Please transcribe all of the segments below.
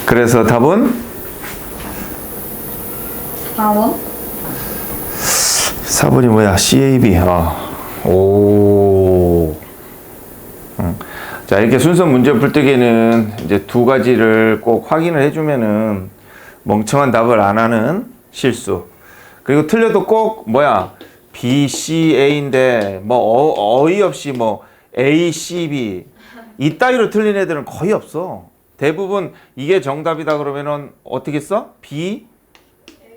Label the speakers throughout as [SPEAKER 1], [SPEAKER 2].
[SPEAKER 1] 그래서 답은
[SPEAKER 2] 4번?
[SPEAKER 1] 4번이 뭐야? CAB. 오. 자, 이렇게 순서 문제 풀 때에는 이제 두 가지를 꼭 확인을 해주면은 멍청한 답을 안 하는 실수. 그리고 틀려도 꼭 뭐야? B, C, A인데 뭐 어이없이 뭐 A, C, B 이따위로 틀린 애들은 거의 없어. 대부분 이게 정답이다 그러면은 어떻게 써? B,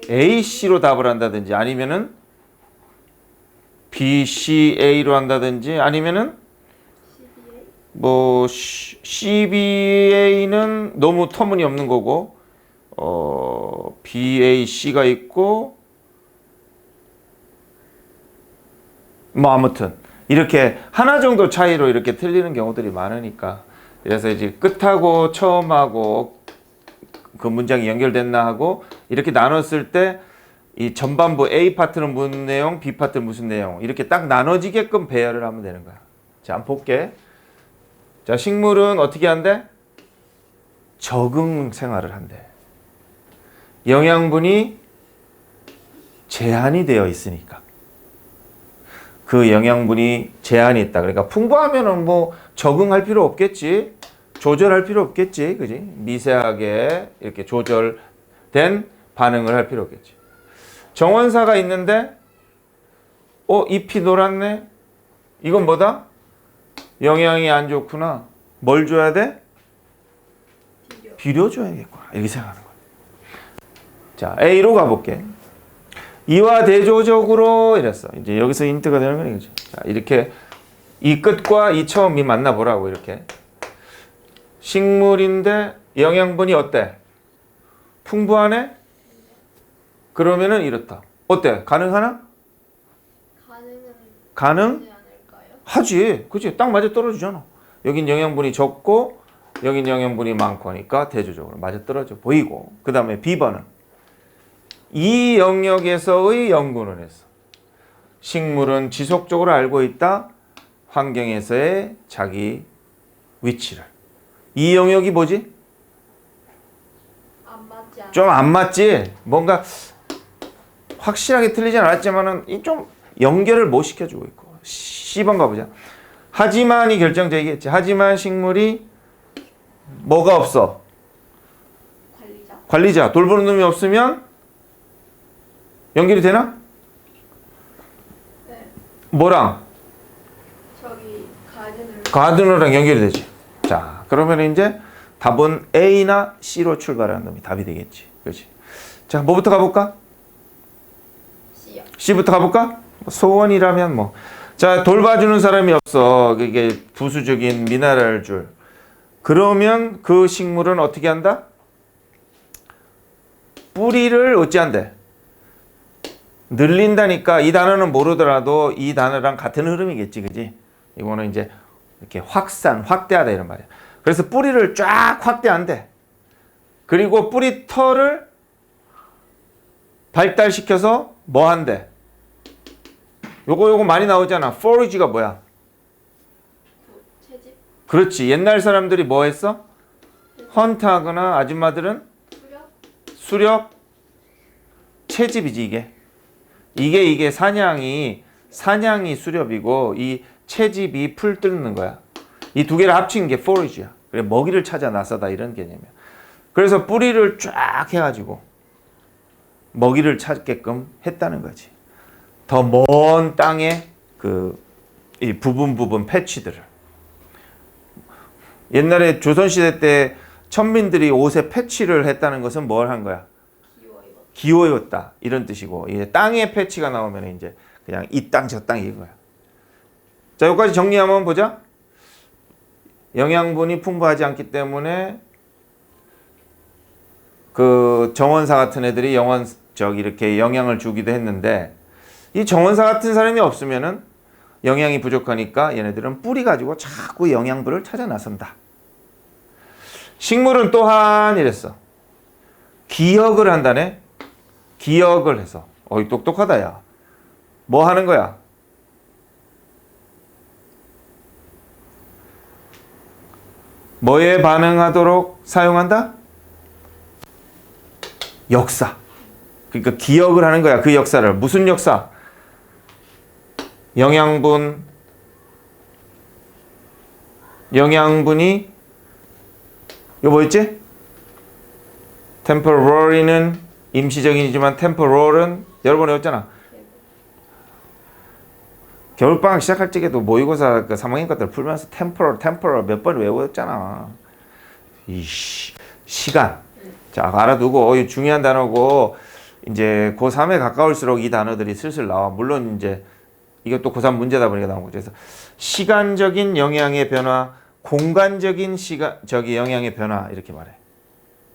[SPEAKER 1] A, C로 답을 한다든지 아니면은 B, C, A로 한다든지 아니면은 뭐 CBA는 너무 터무니없는 거고 BAC가 있고 뭐 아무튼 이렇게 하나 정도 차이로 이렇게 틀리는 경우들이 많으니까 그래서 이제 끝하고 처음하고 그 문장이 연결됐나 하고 이렇게 나눴을 때 이 전반부 A 파트는 무슨 내용, B 파트는 무슨 내용 이렇게 딱 나눠지게끔 배열을 하면 되는 거야. 자, 한번 볼게. 자, 식물은 어떻게 한대? 적응 생활을 한대. 영양분이 제한이 되어 있으니까. 그 영양분이 제한이 있다. 그러니까 풍부하면은 뭐 적응할 필요 없겠지. 조절할 필요 없겠지. 그지? 미세하게 이렇게 조절된 반응을 할 필요 없겠지. 정원사가 있는데 잎이 노랗네? 이건 뭐다? 영양이 안 좋구나. 뭘 줘야 돼? 비료 줘야겠구나. 이렇게 생각하는 거야. 자, A로 가볼게. 이와 대조적으로 이랬어. 이제 여기서 인트가 되는 거야. 이거지. 자, 이렇게 이 끝과 이 처음이 만나보라고 이렇게. 식물인데 영양분이 어때? 풍부하네? 그러면은 이렇다. 어때? 가능하나? 가능? 하지. 그치? 딱 맞아 떨어지잖아. 여긴 영양분이 적고 여긴 영양분이 많고 하니까 대조적으로 맞아 떨어져 보이고 그 다음에 B번은 이 영역에서의 연구는 했어. 식물은 지속적으로 알고 있다. 환경에서의 자기 위치를. 이 영역이 뭐지? 좀 안 맞지? 뭔가 확실하게 틀리진 않았지만은 좀 연결을 못 시켜주고 있고. C번 가보자. 하지만이 결정적이겠지. 하지만 식물이 뭐가 없어? 관리자. 돌보는 놈이 없으면 연결이 되나?
[SPEAKER 2] 네.
[SPEAKER 1] 뭐랑?
[SPEAKER 2] 저기
[SPEAKER 1] 가드너랑 연결이 되지. 자, 그러면 이제 답은 A나 C로 출발하는 놈이 답이 되겠지. 그렇지. 자, 뭐부터 가볼까?
[SPEAKER 2] C요.
[SPEAKER 1] C부터 가볼까? 소원이라면 뭐. 자, 돌봐주는 사람이 없어. 이게 부수적인 미네랄 줄. 그러면 그 식물은 어떻게 한다? 뿌리를 어찌한대? 늘린다니까 이 단어는 모르더라도 이 단어랑 같은 흐름이겠지. 그지? 이거는 이제 이렇게 확대하다 이런 말이야. 그래서 뿌리를 쫙 확대한대. 그리고 뿌리 털을 발달시켜서 뭐 한대? 요거 많이 나오잖아. forage가 뭐야?
[SPEAKER 2] 채집?
[SPEAKER 1] 그렇지. 옛날 사람들이 뭐 했어? 헌트하거나 아줌마들은 수렵, 채집이지 이게. 이게 사냥이 수렵이고 이 채집이 풀 뜯는 거야. 이 두 개를 합친 게 forage야. 그래 먹이를 찾아 나서다 이런 개념이야. 그래서 뿌리를 쫙 해가지고 먹이를 찾게끔 했다는 거지. 더 먼 땅에 이 부분 패치들을. 옛날에 조선시대 때 천민들이 옷에 패치를 했다는 것은 뭘 한 거야? 기호 입었다. 이런 뜻이고, 이제 땅에 패치가 나오면 이제 그냥 이 땅, 저 땅 이거야. 자, 여기까지 정리 한번 보자. 영양분이 풍부하지 않기 때문에 그 정원사 같은 애들이 이렇게 영양을 주기도 했는데, 이 정원사 같은 사람이 없으면은 영양이 부족하니까 얘네들은 뿌리 가지고 자꾸 영양분을 찾아 나선다. 식물은 또한 이랬어. 기억을 한다네. 기억을 해서. 어이 똑똑하다 야. 뭐 하는 거야? 뭐에 반응하도록 사용한다? 역사. 그러니까 기억을 하는 거야. 그 역사를. 무슨 역사? 영양분이 이거 뭐였지? temporary는 임시적이지만 temporal은 여러 번 외웠잖아. 겨울방학 시작할 적에도 모의고사 그 3학년 것들 풀면서 temporal 몇 번 외웠잖아. 시간. 자, 알아두고 이거 중요한 단어고 이제 고3에 가까울수록 이 단어들이 슬슬 나와. 물론 이제 이것도 고3 문제다 보니까 나온 거죠. 그래서 시간적인 영향의 변화, 공간적인 영향의 변화 이렇게 말해.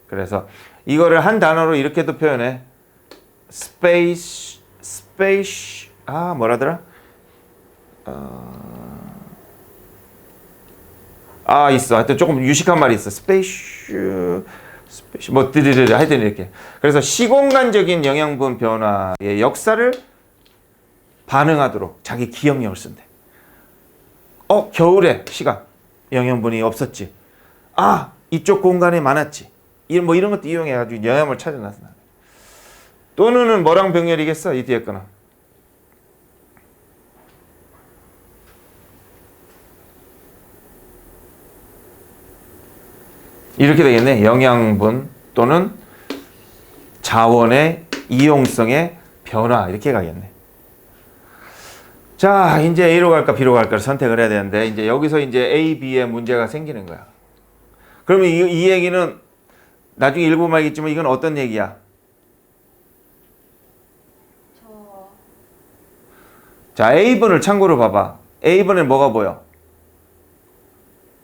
[SPEAKER 1] 그래서 이거를 한 단어로 이렇게도 표현해. 뭐라더라? 있어. 하여튼 조금 유식한 말이 있어. 하여튼 이렇게. 그래서 시공간적인 영양분 변화의 역사를 반응하도록 자기 기억력을 쓴대. 겨울에 시간 영양분이 없었지. 이쪽 공간에 많았지. 이런 것도 이용해가지고 영양을 찾아놨어. 또는 뭐랑 병렬이겠어? 이 뒤에 거는. 이렇게 되겠네. 영양분 또는 자원의 이용성의 변화 이렇게 가겠네. 자, 이제 A로 갈까 B로 갈까를 선택을 해야 되는데 이제 여기서 이제 A, B의 문제가 생기는 거야. 그러면 이 얘기는 나중에 읽어보면 알겠지만 이건 어떤 얘기야? 자, A번을 참고로 봐봐. A번에 뭐가 보여?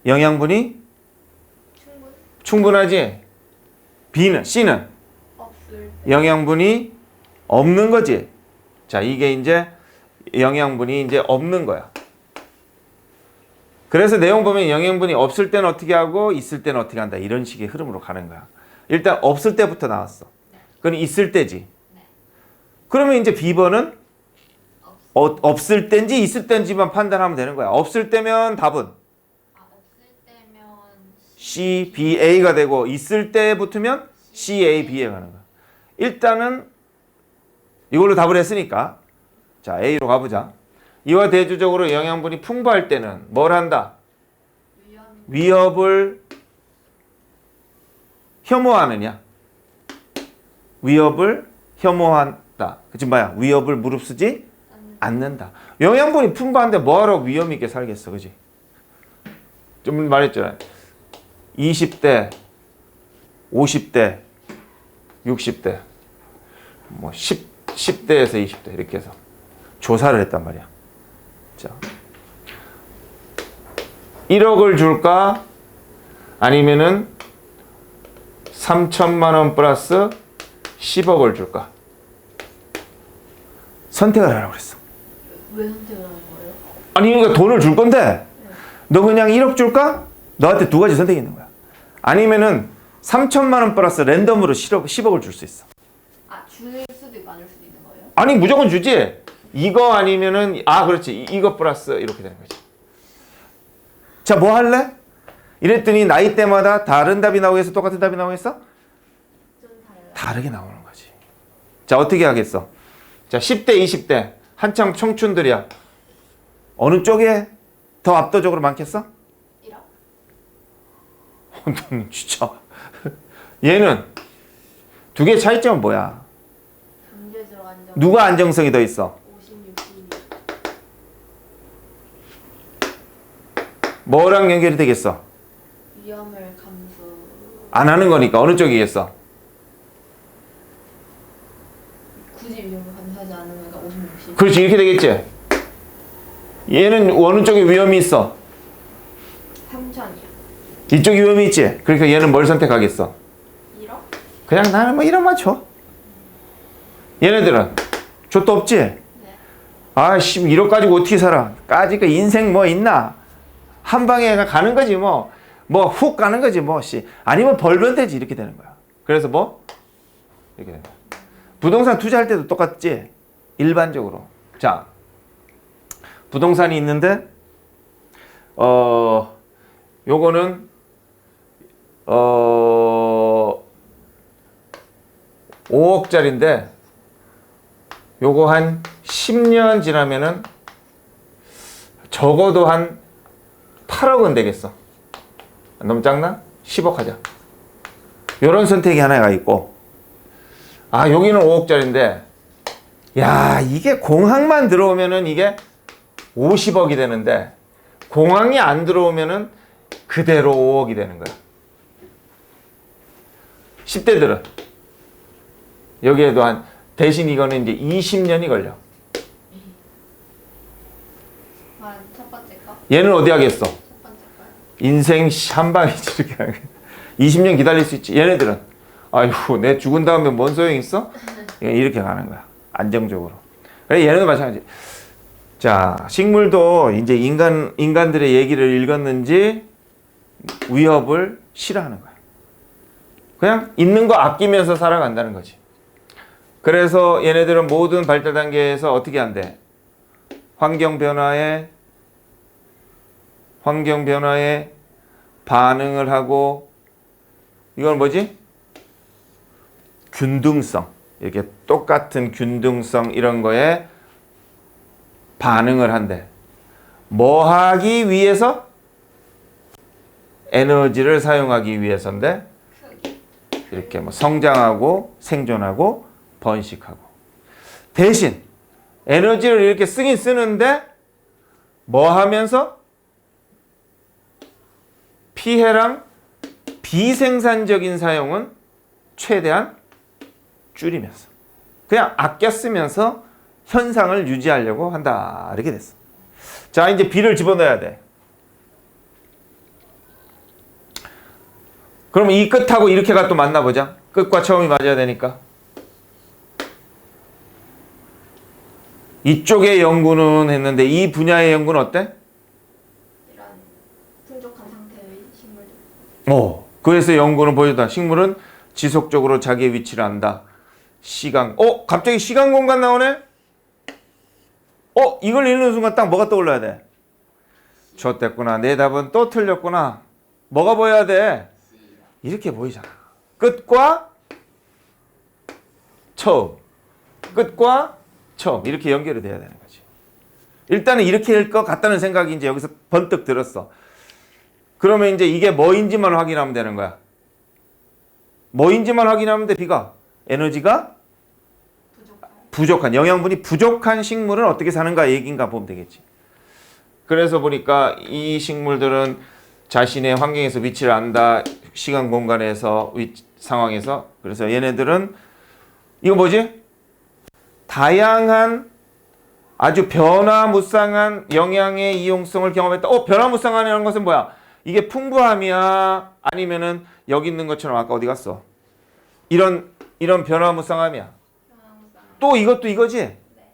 [SPEAKER 1] 영양분이 충분하지? C는
[SPEAKER 2] 없을
[SPEAKER 1] 영양분이 없는 거지. 자, 이게 이제 영양분이 이제 없는 거야. 그래서 내용 보면 영양분이 없을 때는 어떻게 하고 있을 때는 어떻게 한다. 이런 식의 흐름으로 가는 거야. 일단 없을 때부터 나왔어. 그건 있을 때지. 그러면 이제 B번은 없을 때인지 있을 때인지만 판단하면 되는 거야. 없을 때면 답은
[SPEAKER 2] 없을 때면
[SPEAKER 1] C, B, A가 되고 있을 때 붙으면 C, A, B에 가는 거야. 일단은 이걸로 답을 했으니까 자, A로 가보자. 이와 대조적으로 영양분이 풍부할 때는 뭘 한다? 위협을 혐오하느냐? 위협을 혐오한다. 그치 뭐야? 위협을 무릅쓰지 않는다. 영양분이 풍부한데 뭐하러 위험 있게 살겠어, 그지? 좀 말했잖아. 20대, 50대, 60대, 10대에서 20대 이렇게 해서 조사를 했단 말이야. 자, 1억을 줄까? 아니면은 3천만 원 플러스 10억을 줄까? 선택을 하라고 그랬어.
[SPEAKER 2] 왜 선택을 하는 거예요?
[SPEAKER 1] 아니, 그러니까 돈을 줄 건데 너 그냥 1억 줄까? 너한테 두 가지 선택이 있는 거야. 아니면은 3천만 원 플러스 랜덤으로 10억을 줄 수 있어.
[SPEAKER 2] 줄 수도 있고 안 줄 수도 있는 거예요?
[SPEAKER 1] 아니, 무조건 주지. 이거 아니면은 그렇지. 이거 플러스 이렇게 되는 거지. 자, 뭐 할래? 이랬더니 나이대마다 다른 답이 나오겠어? 똑같은 답이 나오겠어?
[SPEAKER 2] 좀 달라요.
[SPEAKER 1] 다르게 나오는 거지. 자, 어떻게 하겠어? 자, 10대, 20대 한창 청춘들이야. 어느 쪽에 더 압도적으로 많겠어?
[SPEAKER 2] 1억?
[SPEAKER 1] 진짜. 얘는 두 개의 차이점은 뭐야?
[SPEAKER 2] 경제적 안정.
[SPEAKER 1] 누가 안정성이 더 있어?
[SPEAKER 2] 50, 60.
[SPEAKER 1] 뭐랑 연결이 되겠어?
[SPEAKER 2] 위험을 감수.
[SPEAKER 1] 안 하는 거니까 어느 쪽이겠어?
[SPEAKER 2] 굳이 위험을 감수하지 않으니까 50, 60.
[SPEAKER 1] 그렇지, 이렇게 되겠지. 얘는 어느 쪽에 위험이 있어?
[SPEAKER 2] 3천이요.
[SPEAKER 1] 이쪽에 위험이 있지. 그러니까 얘는 뭘 선택하겠어?
[SPEAKER 2] 1억?
[SPEAKER 1] 그냥 나는 뭐 1억만 줘. 얘네들은 족도 없지?
[SPEAKER 2] 네.
[SPEAKER 1] 1억 가지고 어떻게 살아? 까짓 거 인생 뭐 있나? 한 방에 가는 거지 뭐 훅 가는 거지 뭐 아니면 벌면 되지. 이렇게 되는 거야. 그래서 뭐 이렇게 되는 거야. 부동산 투자할 때도 똑같지. 일반적으로. 자, 부동산이 있는데 요거는 5억짜리인데 요거 한 10년 지나면은 적어도 한 8억은 되겠어. 너무 작나? 10억 하자. 요런 선택이 하나가 있고, 아, 여기는 5억짜리인데, 야, 이게 공항만 들어오면은 이게 50억이 되는데, 공항이 안 들어오면은 그대로 5억이 되는 거야. 10대들은. 여기에도 대신 이거는 이제 20년이 걸려.
[SPEAKER 2] 첫 번째 거?
[SPEAKER 1] 얘는 어디 하겠어?
[SPEAKER 2] 첫 번째 거요?
[SPEAKER 1] 인생 한 방이지, 이렇게 하는 거야. 20년 기다릴 수 있지. 얘네들은, 아이고, 내 죽은 다음에 뭔 소용 있어? 이렇게 가는 거야. 안정적으로. 그래, 얘네도 마찬가지. 자, 식물도 이제 인간들의 얘기를 읽었는지 위협을 싫어하는 거야. 그냥 있는 거 아끼면서 살아간다는 거지. 그래서 얘네들은 모든 발달 단계에서 어떻게 한대? 환경 변화에 반응을 하고, 이건 뭐지? 균등성. 이렇게 똑같은 균등성 이런 거에 반응을 한대. 뭐 하기 위해서? 에너지를 사용하기 위해서인데, 이렇게 뭐 성장하고 생존하고 번식하고. 대신 에너지를 이렇게 쓰긴 쓰는데 뭐 하면서? 피해랑 비생산적인 사용은 최대한 줄이면서, 그냥 아껴 쓰면서 현상을 유지하려고 한다. 이렇게 됐어. 자, 이제 B를 집어넣어야 돼. 그럼 이 끝하고 이렇게가 또 만나보자. 끝과 처음이 맞아야 되니까. 이쪽의 연구는 했는데 이 분야의 연구는 어때?
[SPEAKER 2] 이런 풍족한 상태의 식물들.
[SPEAKER 1] 그래서 연구는 보여준다. 식물은 지속적으로 자기의 위치를 안다. 시간. 갑자기 시간 공간 나오네? 이걸 읽는 순간 딱 뭐가 떠올라야 돼? 좋댔구나. 내 답은 또 틀렸구나. 뭐가 보여야 돼? 이렇게 보이잖아. 끝과 처음. 끝과 처음. 이렇게 연결이 돼야 되는 거지. 일단은 이렇게 될 것 같다는 생각이 이제 여기서 번뜩 들었어. 그러면 이제 이게 뭐인지만 확인하면 되는 거야. 뭐인지만 확인하면 돼, B가. 에너지가 부족한, 영양분이 부족한 식물은 어떻게 사는가 얘기인가 보면 되겠지. 그래서 보니까 이 식물들은 자신의 환경에서 위치를 안다. 시간 공간에서 상황에서. 그래서 얘네들은 이거 뭐지? 다양한 아주 변화무쌍한 영양의 이용성을 경험했다. 변화무쌍하다는 것은 뭐야? 이게 풍부함이야? 아니면은 여기 있는 것처럼 아까 어디 갔어? 이런 변화무쌍함이야. 또 이것도 이거지?
[SPEAKER 2] 네.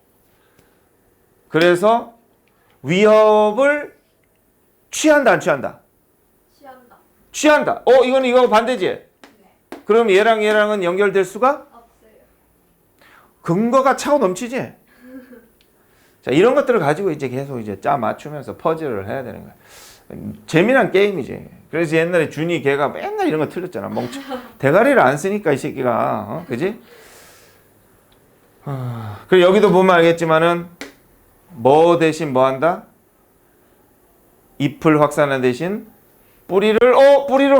[SPEAKER 1] 그래서 위협을 취한다, 안 취한다?
[SPEAKER 2] 취한다.
[SPEAKER 1] 취한다. 이건 이거 반대지?
[SPEAKER 2] 네.
[SPEAKER 1] 그럼 얘랑은 연결될 수가?
[SPEAKER 2] 없어요.
[SPEAKER 1] 근거가 차고 넘치지? 자, 이런 것들을 가지고 이제 계속 이제 짜 맞추면서 퍼즐을 해야 되는 거야. 재미난 게임이지. 그래서 옛날에 준이 걔가 맨날 이런 거 틀렸잖아. 대가리를 안 쓰니까 이 새끼가. 그지? 그리고 여기도 보면 알겠지만은 뭐 대신 뭐 한다? 잎을 확산하는 대신 뿌리를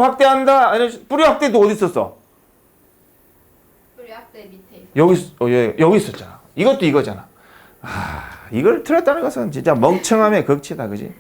[SPEAKER 1] 확대한다. 아니, 뿌리 확대도 어디 있었어?
[SPEAKER 2] 뿌리 확대 밑에 있어.
[SPEAKER 1] 여기 있었잖아. 이것도 이거잖아. 이걸 틀었다는 것은 진짜 멍청함의 극치다, 그지?